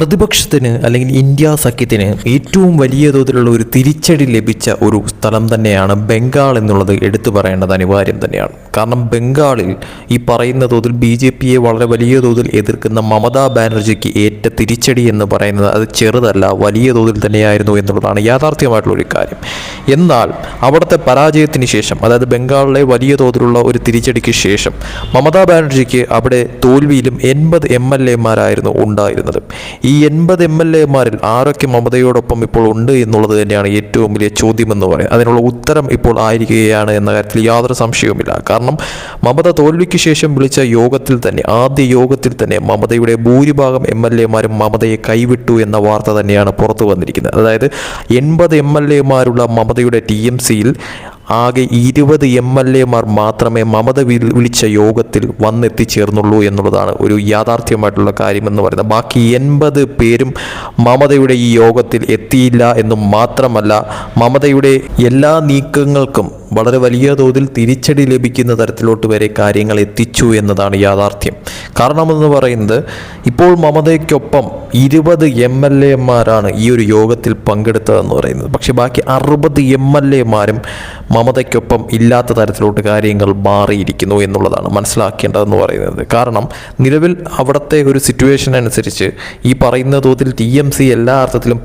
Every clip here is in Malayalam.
പ്രതിപക്ഷത്തിന് അല്ലെങ്കിൽ ഇന്ത്യ സഖ്യത്തിന് ഏറ്റവും വലിയ തോതിലുള്ള ഒരു തിരിച്ചടി ലഭിച്ച ഒരു സ്ഥലം തന്നെയാണ് ബംഗാൾ എന്നുള്ളത് എടുത്തു പറയേണ്ടത് അനിവാര്യം തന്നെയാണ്. കാരണം ബംഗാളിൽ ഈ പറയുന്ന തോതിൽ BJPയെ വളരെ വലിയ തോതിൽ എതിർക്കുന്ന മമതാ ബാനർജിക്ക് ഏറ്റ തിരിച്ചടി എന്ന് പറയുന്നത് അത് ചെറുതല്ല, വലിയ തോതിൽ തന്നെയായിരുന്നു എന്നുള്ളതാണ് യാഥാർത്ഥ്യമായിട്ടുള്ളൊരു കാര്യം. എന്നാൽ അവിടുത്തെ പരാജയത്തിന് ശേഷം, അതായത് ബംഗാളിലെ വലിയ തോതിലുള്ള ഒരു തിരിച്ചടിക്ക് ശേഷം മമതാ ബാനർജിക്ക് അവിടെ തോൽവിയിലും 80 MLA-മാരായിരുന്നു ഉണ്ടായിരുന്നത്. ഈ 80 MLA-മാരിൽ ആരൊക്കെ മമതയോടൊപ്പം ഇപ്പോൾ ഉണ്ട് എന്നുള്ളത് തന്നെയാണ് ഏറ്റവും വലിയ ചോദ്യമെന്ന് പറയുന്നത്. അതിനുള്ള ഉത്തരം ഇപ്പോൾ ആയിരിക്കുകയാണ് എന്ന കാര്യത്തിൽ യാതൊരു സംശയവുമില്ല. കാരണം മമത തോൽവിക്ക് ശേഷം വിളിച്ച യോഗത്തിൽ തന്നെ, ആദ്യ യോഗത്തിൽ തന്നെ മമതയുടെ ഭൂരിഭാഗം MLA-മാരും മമതയെ കൈവിട്ടു എന്ന വാർത്ത തന്നെയാണ് പുറത്തു വന്നിരിക്കുന്നത്. അതായത് 80 MLA-മാരുള്ള മമതയുടെ TMCയിൽ ആകെ 20 MLA-മാർ മാത്രമേ മമത വിളിച്ച യോഗത്തിൽ വന്നെത്തിച്ചേർന്നുള്ളൂ എന്നുള്ളതാണ് ഒരു യാഥാർത്ഥ്യമായിട്ടുള്ള കാര്യമെന്ന് പറയുന്നത്. ബാക്കി 80 പേരും മമതയുടെ ഈ യോഗത്തിൽ എത്തിയില്ല എന്നും മാത്രമല്ല, മമതയുടെ എല്ലാ നീക്കങ്ങൾക്കും വളരെ വലിയ തോതിൽ തിരിച്ചടി ലഭിക്കുന്ന തരത്തിലോട്ട് വരെ കാര്യങ്ങൾ എത്തിച്ചു എന്നതാണ് യാഥാർത്ഥ്യം. കാരണമെന്ന് പറയുന്നത്, ഇപ്പോൾ മമതയ്ക്കൊപ്പം 20 MLA-മാരാണ് ഈ ഒരു യോഗത്തിൽ പങ്കെടുത്തതെന്ന് പറയുന്നത്. പക്ഷേ ബാക്കി 60 MLA-മാരും മമതയ്ക്കൊപ്പം ഇല്ലാത്ത തരത്തിലോട്ട് കാര്യങ്ങൾ മാറിയിരിക്കുന്നു എന്നുള്ളതാണ് മനസ്സിലാക്കേണ്ടതെന്ന് പറയുന്നത്. കാരണം നിലവിൽ അവിടുത്തെ ഒരു സിറ്റുവേഷൻ അനുസരിച്ച് ഈ പറയുന്ന തോതിൽ TMC എല്ലാ അർത്ഥത്തിലും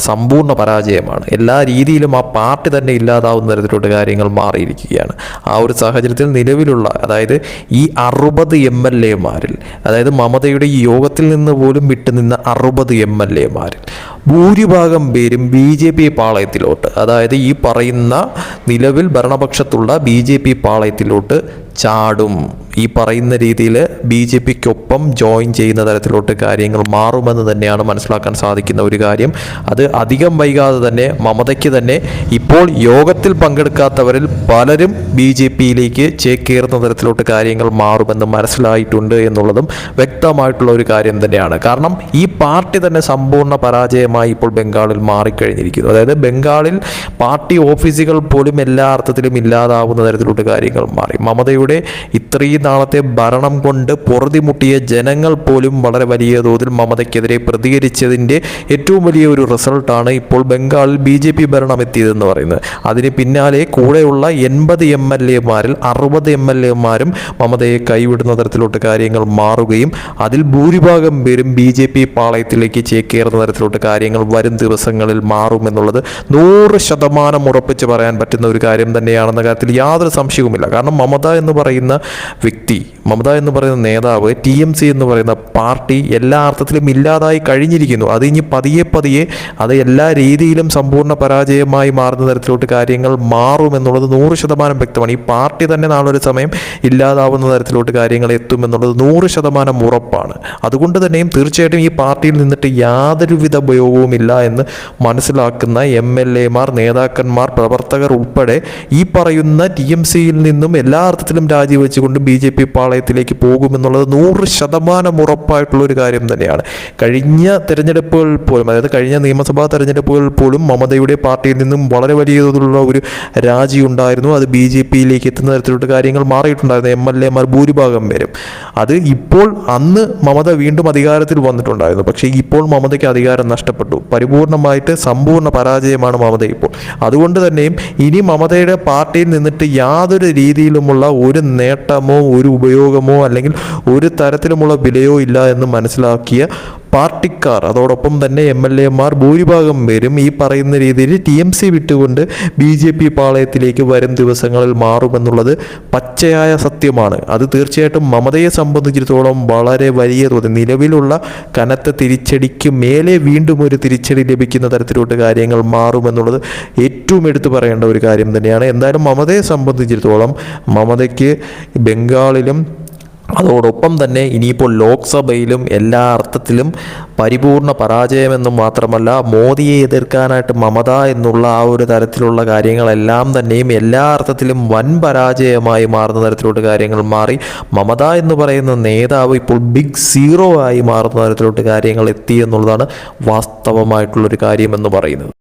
സമ്പൂർണ്ണ പരാജയമാണ്. എല്ലാ രീതിയിലും ആ പാർട്ടി തന്നെ ഇല്ലാതാവുന്ന തരത്തിലോട്ട് കാര്യങ്ങൾ മാറിയിരിക്കുകയാണ്. ആ ഒരു സാഹചര്യത്തിൽ നിലവിലുള്ള, അതായത് ഈ 60 MLA-മാരിൽ, അതായത് മമതയുടെ ഈ യോഗത്തിൽ നിന്ന് പോലും വിട്ടുനിന്ന 60 MLA-മാരിൽ ഭൂരിഭാഗം പേരും BJP പാളയത്തിലോട്ട്, അതായത് ഈ പറയുന്ന നിലവിൽ ഭരണപക്ഷത്തുള്ള BJP പാളയത്തിലോട്ട് ചാടും. ഈ പറയുന്ന രീതിയിൽ BJPക്കൊപ്പം ജോയിൻ ചെയ്യുന്ന തരത്തിലോട്ട് കാര്യങ്ങൾ മാറുമെന്ന് തന്നെയാണ് മനസ്സിലാക്കാൻ സാധിക്കുന്ന ഒരു കാര്യം. അത് അധികം വൈകാതെ തന്നെ മമതയ്ക്ക് തന്നെ ഇപ്പോൾ യോഗത്തിൽ പങ്കെടുക്കാത്തവരിൽ പലരും BJPയിലേക്ക് ചേക്കേറുന്ന തരത്തിലോട്ട് കാര്യങ്ങൾ മാറുമെന്ന് മനസ്സിലായിട്ടുണ്ട് എന്നുള്ളതും വ്യക്തമായിട്ടുള്ള ഒരു കാര്യം തന്നെയാണ്. കാരണം ഈ പാർട്ടി തന്നെ സമ്പൂർണ്ണ പരാജയമായി ഇപ്പോൾ ബംഗാളിൽ മാറിക്കഴിഞ്ഞിരിക്കുന്നു. അതായത് ബംഗാളിൽ പാർട്ടി ഓഫീസുകൾ പോലും എല്ലാ അർത്ഥത്തിലും ഇല്ലാതാവുന്ന തരത്തിലോട്ട് കാര്യങ്ങൾ മാറി. മമതയുടെ ഇത്രയും നാളത്തെ ഭരണം കൊണ്ട് പൊറുതിമുട്ടിയ ജനങ്ങൾ പോലും വളരെ വലിയ തോതിൽ മമതയ്ക്കെതിരെ പ്രതികരിച്ചതിൻ്റെ ഏറ്റവും വലിയ ഒരു റിസൾട്ടാണ് ഇപ്പോൾ ബംഗാളിൽ BJP ഭരണം എത്തിയതെന്ന് പറയുന്നത്. അതിന് പിന്നാലെ കൂടെയുള്ള 80 MLA-മാരിൽ 60 MLA-മാരും മമതയെ കൈവിടുന്ന തരത്തിലോട്ട് കാര്യങ്ങൾ മാറുകയും അതിൽ ഭൂരിഭാഗം പേരും BJP പാളയത്തിലേക്ക് ചേക്കേറുന്ന തരത്തിലോട്ട് കാര്യങ്ങൾ വരും ദിവസങ്ങളിൽ മാറുമെന്നുള്ളത് 100% ഉറപ്പിച്ച് പറയാൻ പറ്റുന്ന ഒരു കാര്യം തന്നെയാണെന്ന കാര്യത്തിൽ യാതൊരു സംശയവുമില്ല. കാരണം മമത എന്ന് പറയുന്ന വ്യക്തി, മമത എന്ന് പറയുന്ന നേതാവ്, TMC എന്ന് പറയുന്ന പാർട്ടി എല്ലാ അർത്ഥത്തിലും ഇല്ലാതായി കഴിഞ്ഞിരിക്കുന്നു. അത് ഇനി പതിയെ അത് എല്ലാ രീതിയിലും സമ്പൂർണ്ണ പരാജയമായി മാറുന്ന തരത്തിലോട്ട് കാര്യങ്ങൾ മാറുമെന്നുള്ളത് 100% വ്യക്തമാണ്. ഈ പാർട്ടി തന്നെ നാളൊരു സമയം ഇല്ലാതാവുന്ന തരത്തിലോട്ട് കാര്യങ്ങൾ എത്തുമെന്നുള്ളത് 100% ഉറപ്പാണ്. അതുകൊണ്ട് തന്നെയും തീർച്ചയായിട്ടും ഈ പാർട്ടിയിൽ നിന്നിട്ട് യാതൊരുവിധ ഉപയോഗവുമില്ല എന്ന് മനസ്സിലാക്കുന്ന MLA-മാർ, നേതാക്കന്മാർ, പ്രവർത്തകർ ഉൾപ്പെടെ ഈ പറയുന്ന TMCയിൽ നിന്നും എല്ലാ അർത്ഥത്തിലും രാജിവെച്ചുകൊണ്ട് BJP പാളയത്തിലേക്ക് പോകുമെന്നുള്ളത് 100% ഉറപ്പായിട്ടുള്ള ഒരു കാര്യം തന്നെയാണ്. കഴിഞ്ഞ തെരഞ്ഞെടുപ്പുകൾ പോലും, അതായത് കഴിഞ്ഞ നിയമസഭാ തെരഞ്ഞെടുപ്പുകൾ പോലും മമതയുടെ പാർട്ടിയിൽ നിന്നും വളരെ വലിയ തോതിലുള്ള ഒരു രാജി ഉണ്ടായിരുന്നു. അത് BJPയിലേക്ക് എത്തുന്ന തരത്തിലോട്ട് കാര്യങ്ങൾ മാറിയിട്ടുണ്ടായിരുന്നു. MLA-മാർ ഭൂരിഭാഗം പേരും. അത് ഇപ്പോൾ അന്ന് മമത വീണ്ടും അധികാരത്തിൽ വന്നിട്ടുണ്ടായിരുന്നു. പക്ഷേ ഇപ്പോൾ മമതയ്ക്ക് അധികാരം നഷ്ടപ്പെട്ടു. പരിപൂർണമായിട്ട് സമ്പൂർണ്ണ പരാജയമാണ് മമത ഇപ്പോൾ. അതുകൊണ്ട് തന്നെയും ഇനി മമതയുടെ പാർട്ടിയിൽ നിന്നിട്ട് യാതൊരു രീതിയിലുമുള്ള ഒരു നേട്ടമോ ഒരു ഉപയോഗമോ അല്ലെങ്കിൽ ഒരു തരത്തിലുമുള്ള വിലയോ ഇല്ല എന്ന് മനസ്സിലാക്കിയ പാർട്ടിക്കാർ, അതോടൊപ്പം തന്നെ MLA-മാർ ഭൂരിഭാഗം പേരും ഈ പറയുന്ന രീതിയിൽ TMC വിട്ടുകൊണ്ട് BJP പാളയത്തിലേക്ക് വരും ദിവസങ്ങളിൽ മാറുമെന്നുള്ളത് പച്ചയായ സത്യമാണ്. അത് തീർച്ചയായിട്ടും മമതയെ സംബന്ധിച്ചിടത്തോളം വളരെ വലിയ തോതിൽ നിലവിലുള്ള കനത്ത തിരിച്ചടിക്ക് മേലെ വീണ്ടും ഒരു തിരിച്ചടി ലഭിക്കുന്ന തരത്തിലോട്ട് കാര്യങ്ങൾ മാറുമെന്നുള്ളത് ഏറ്റവും എടുത്തു പറയേണ്ട ഒരു കാര്യം തന്നെയാണ്. എന്തായാലും മമതയെ സംബന്ധിച്ചിടത്തോളം മമതയ്ക്ക് ബംഗാളിലും അതോടൊപ്പം തന്നെ ഇനിയിപ്പോൾ ലോക്സഭയിലും എല്ലാ അർത്ഥത്തിലും പരിപൂർണ പരാജയമെന്നും മാത്രമല്ല, മോദിയെ എതിർക്കാനായിട്ട് മമത എന്നുള്ള ആ ഒരു തരത്തിലുള്ള കാര്യങ്ങളെല്ലാം തന്നെയും എല്ലാ അർത്ഥത്തിലും വൻ പരാജയമായി മാറുന്ന തരത്തിലോട്ട് കാര്യങ്ങൾ മാറി. മമത എന്ന് പറയുന്ന നേതാവ് ഇപ്പോൾ ബിഗ് സീറോ ആയി മാറുന്ന തരത്തിലോട്ട് കാര്യങ്ങൾ എത്തി എന്നുള്ളതാണ് വാസ്തവമായിട്ടുള്ളൊരു കാര്യമെന്ന് പറയുന്നത്.